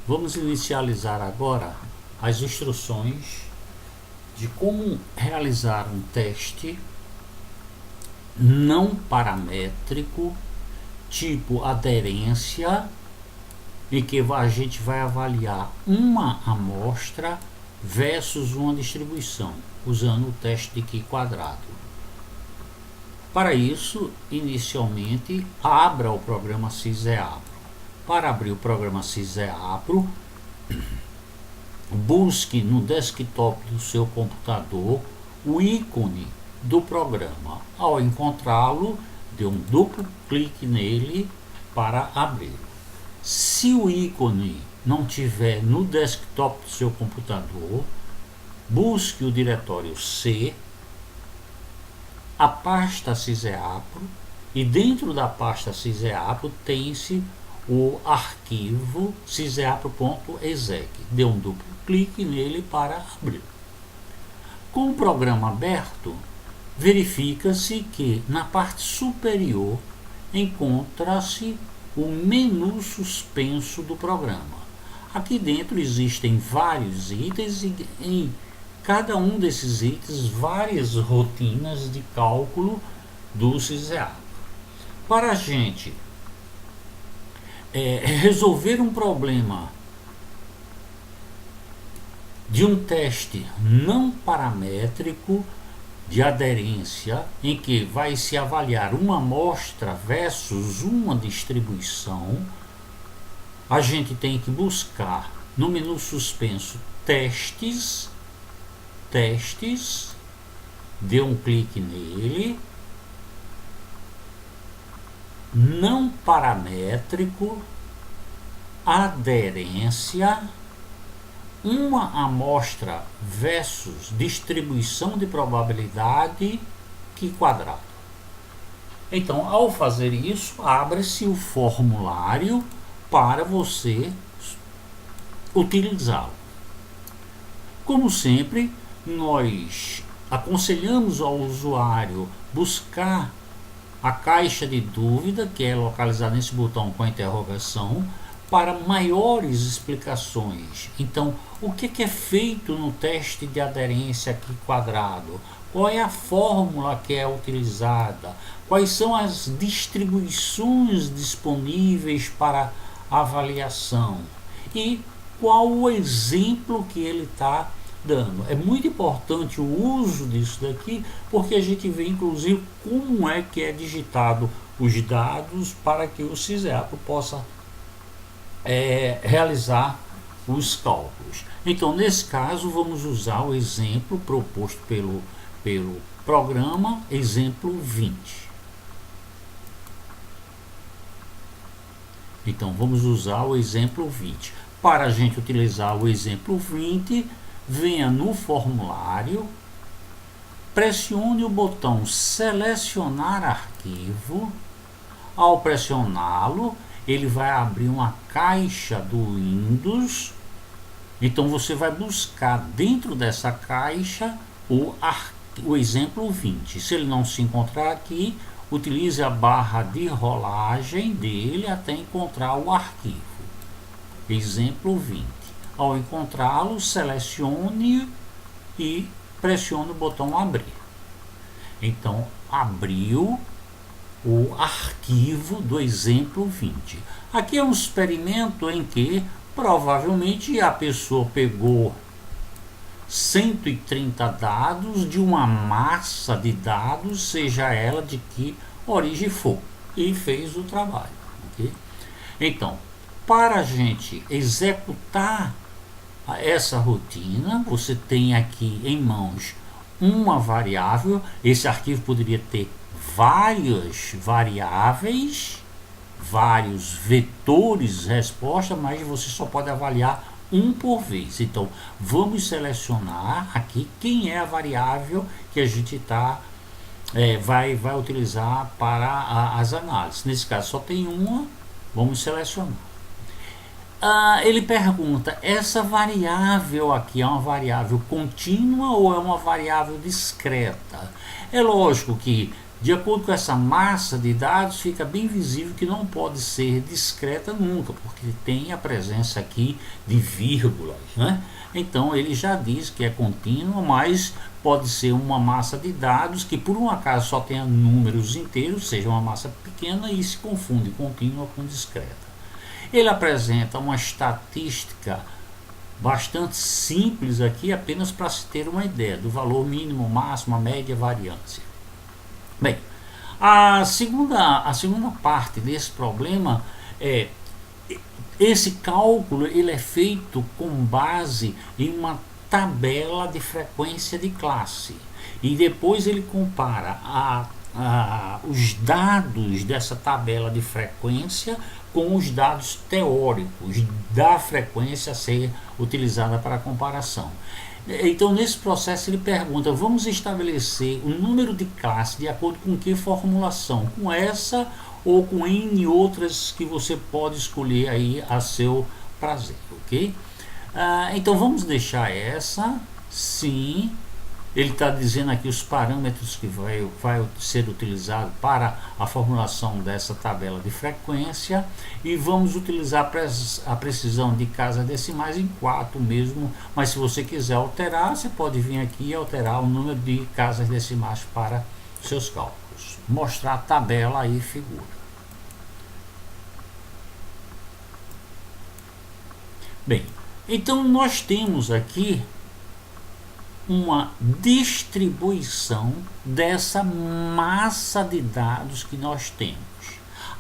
Vamos inicializar agora as instruções de como realizar um teste não paramétrico tipo aderência, em que a gente vai avaliar uma amostra versus uma distribuição, usando o teste de Q quadrado. Para isso, inicialmente, abra o programa SysEAPRO. Para abrir o programa SysEAPRO, busque no desktop do seu computador o ícone do programa. Ao encontrá-lo, dê um duplo clique nele para abrir. Se o ícone não tiver no desktop do seu computador, busque o diretório C, a pasta SysEAPRO, e dentro da pasta SysEAPRO tem-se o arquivo syseapro.exec. Dê um duplo clique nele para abrir. Com o programa aberto, verifica-se que na parte superior encontra-se o menu suspenso do programa. Aqui dentro existem vários itens e em cada um desses itens várias rotinas de cálculo do SysEAPRO. Para a gente resolver um problema de um teste não paramétrico de aderência, em que vai se avaliar uma amostra versus uma distribuição, a gente tem que buscar no menu suspenso testes, dê um clique nele, não paramétrico, aderência, uma amostra versus distribuição de probabilidade Q quadrado. Então, ao fazer isso, abre-se o formulário para você utilizá-lo. Como sempre, nós aconselhamos ao usuário buscar a caixa de dúvida, que é localizada nesse botão com a interrogação, para maiores explicações. Então, o que é feito no teste de aderência Q quadrado? Qual é a fórmula que é utilizada? Quais são as distribuições disponíveis para avaliação? E qual o exemplo que ele está dando? É muito importante o uso disso daqui, porque a gente vê inclusive como é que é digitado os dados para que o SysEAPRO possa realizar os cálculos. Então, nesse caso, vamos usar o exemplo proposto pelo programa, exemplo 20. Então, vamos usar o exemplo 20. Para a gente utilizar o exemplo 20, venha no formulário, pressione o botão selecionar arquivo. Ao pressioná-lo, ele vai abrir uma caixa do Windows. Então você vai buscar dentro dessa caixa o exemplo 20. Se ele não se encontrar aqui, utilize a barra de rolagem dele até encontrar o arquivo. Exemplo 20. Ao encontrá-lo, selecione e pressione o botão abrir. Então, abriu o arquivo do exemplo 20. Aqui é um experimento em que provavelmente a pessoa pegou 130 dados de uma massa de dados, seja ela de que origem for, e fez o trabalho. Okay? Então, para a gente executar essa rotina, você tem aqui em mãos uma variável. Esse arquivo poderia ter várias variáveis, vários vetores resposta, mas você só pode avaliar um por vez. Então, vamos selecionar aqui quem é a variável que a gente vai utilizar para as análises. Nesse caso, só tem uma, vamos selecionar. Ele pergunta, essa variável aqui é uma variável contínua ou é uma variável discreta? É lógico que De acordo com essa massa de dados, fica bem visível que não pode ser discreta nunca, porque tem a presença aqui de vírgulas, né? Então ele já diz que é contínua, mas pode ser uma massa de dados que por um acaso só tenha números inteiros, seja uma massa pequena, e se confunde contínua com discreta. Ele apresenta uma estatística bastante simples aqui, apenas para se ter uma ideia do valor mínimo, máximo, a média, variância. Bem, a segunda parte desse problema é esse cálculo. Ele é feito com base em uma tabela de frequência de classe, e depois ele compara os dados dessa tabela de frequência com os dados teóricos da frequência a ser utilizada para a comparação. Então, nesse processo, ele pergunta: vamos estabelecer o número de classe de acordo com que formulação? Com essa ou com N outras que você pode escolher aí a seu prazer, ok? Então, vamos deixar essa, sim. Ele está dizendo aqui os parâmetros que vai ser utilizado para a formulação dessa tabela de frequência, e vamos utilizar a precisão de casas decimais em 4 mesmo, mas se você quiser alterar, você pode vir aqui e alterar o número de casas decimais para seus cálculos. Mostrar a tabela aí, figura. Bem, então nós temos aqui uma distribuição dessa massa de dados que nós temos.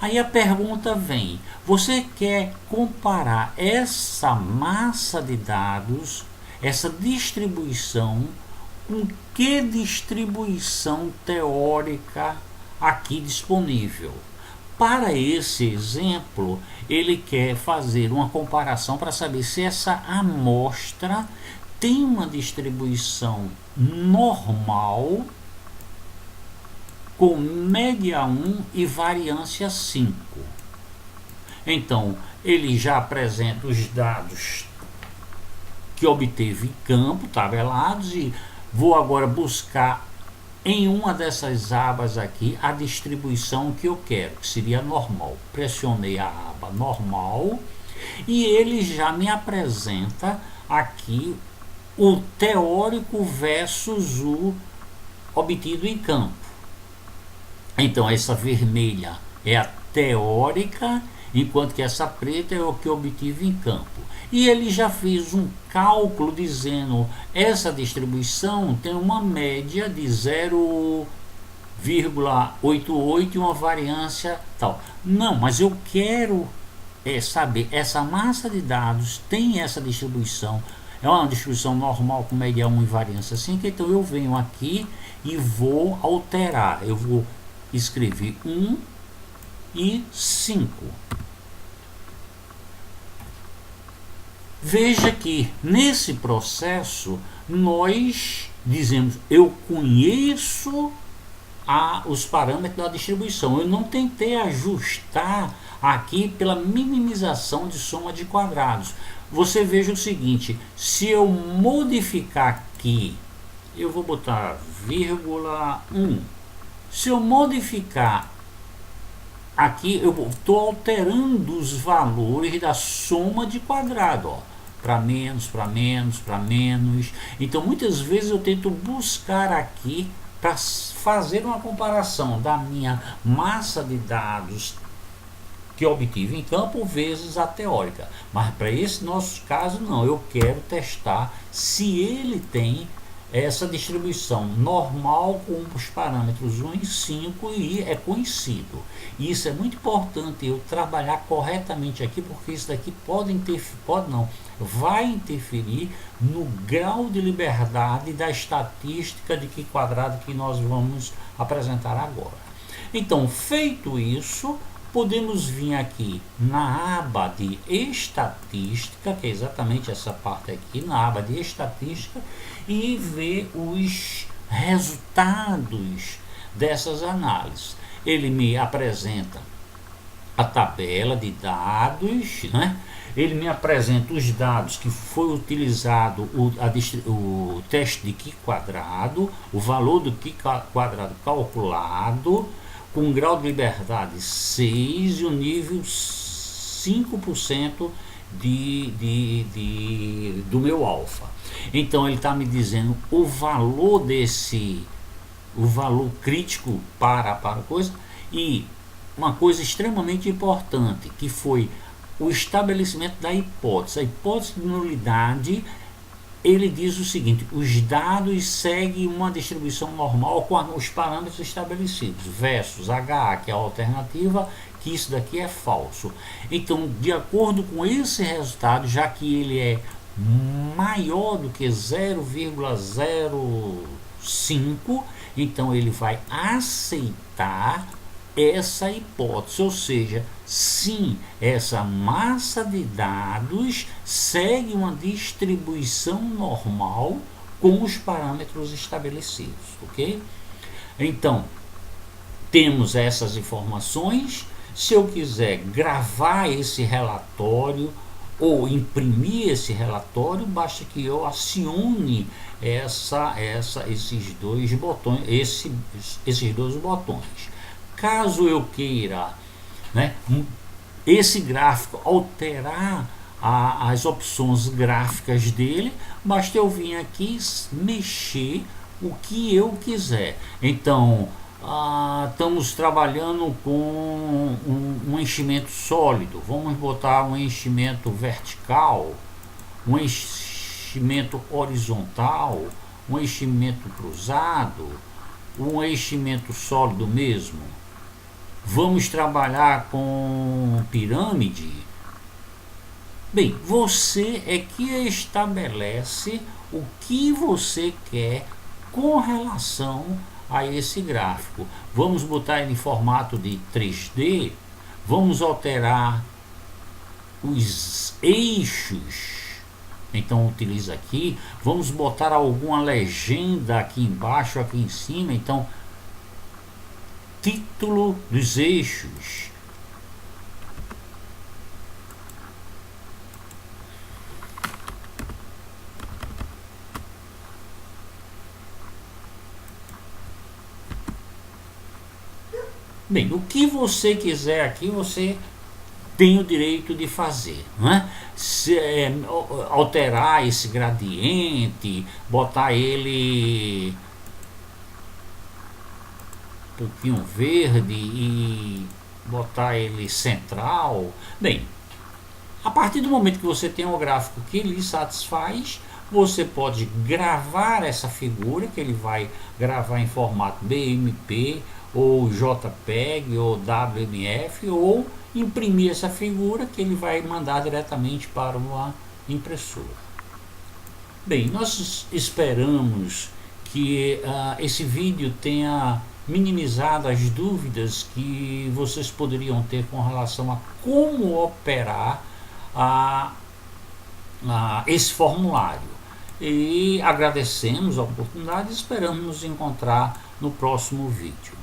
Aí a pergunta vem: você quer comparar essa massa de dados, essa distribuição, com que distribuição teórica aqui disponível? Para esse exemplo, ele quer fazer uma comparação para saber se essa amostra tem uma distribuição normal com média 1 e variância 5. Então, ele já apresenta os dados que obteve em campo, tabelados, e vou agora buscar em uma dessas abas aqui a distribuição que eu quero, que seria normal. Pressionei a aba normal e ele já me apresenta aqui o teórico versus o obtido em campo. Então essa vermelha é a teórica, enquanto que essa preta é o que eu obtive em campo. E ele já fez um cálculo dizendo: essa distribuição tem uma média de 0,88 e uma variância tal. Não, mas eu quero saber, essa massa de dados tem essa distribuição, é uma distribuição normal com média 1 e variância 5, então eu venho aqui e vou alterar. Eu vou escrever 1 e 5. Veja que nesse processo nós dizemos: eu conheço os parâmetros da distribuição. Eu não tentei ajustar aqui pela minimização de soma de quadrados. Você veja o seguinte: se eu modificar aqui, eu vou botar vírgula 1. Se eu modificar aqui, eu estou alterando os valores da soma de quadrado, ó, para menos, para menos, para menos. Então muitas vezes eu tento buscar aqui para fazer uma comparação da minha massa de dados que eu obtive em campo vezes a teórica. Mas para esse nosso caso não, eu quero testar se ele tem essa distribuição normal com os parâmetros 1 e 5 e é conhecido. E isso é muito importante eu trabalhar corretamente aqui, porque isso daqui vai interferir no grau de liberdade da estatística de Q quadrado que nós vamos apresentar agora. Então, feito isso, podemos vir aqui na aba de estatística, que é exatamente essa parte aqui, na aba de estatística, e ver os resultados dessas análises. Ele me apresenta a tabela de dados, né? ele me apresenta os dados que foi utilizado o teste de Q quadrado, o valor do Q quadrado calculado, com um grau de liberdade 6 e o nível 5% do meu alfa. Então ele está me dizendo o valor o valor crítico para a coisa, e uma coisa extremamente importante, que foi o estabelecimento da hipótese. A hipótese de nulidade, ele diz o seguinte: os dados seguem uma distribuição normal com os parâmetros estabelecidos, versus HA, que é a alternativa, que isso daqui é falso. Então, de acordo com esse resultado, já que ele é maior do que 0,05, então ele vai aceitar essa hipótese, ou seja, sim, essa massa de dados segue uma distribuição normal com os parâmetros estabelecidos, ok? Então, temos essas informações. Se eu quiser gravar esse relatório ou imprimir esse relatório, basta que eu acione esses dois botões, esses dois botões. Caso eu queira, né, esse gráfico alterar as opções gráficas dele, basta eu vir aqui mexer o que eu quiser. Então, estamos trabalhando com um enchimento sólido, vamos botar um enchimento vertical, um enchimento horizontal, um enchimento cruzado, um enchimento sólido mesmo. Vamos trabalhar com pirâmide. Bem, você é que estabelece o que você quer com relação a esse gráfico. Vamos botar ele em formato de 3D. Vamos alterar os eixos. Então utiliza aqui. Vamos botar alguma legenda aqui embaixo, aqui em cima. Então, título dos eixos. Bem, o que você quiser aqui, você tem o direito de fazer, né? Alterar esse gradiente, botar ele um pouquinho verde e botar ele central. Bem, a partir do momento que você tem um gráfico que lhe satisfaz, você pode gravar essa figura, que ele vai gravar em formato BMP ou JPEG ou WMF, ou imprimir essa figura, que ele vai mandar diretamente para uma impressora. Bem, nós esperamos que esse vídeo tenha minimizado as dúvidas que vocês poderiam ter com relação a como operar esse formulário. E agradecemos a oportunidade e esperamos nos encontrar no próximo vídeo.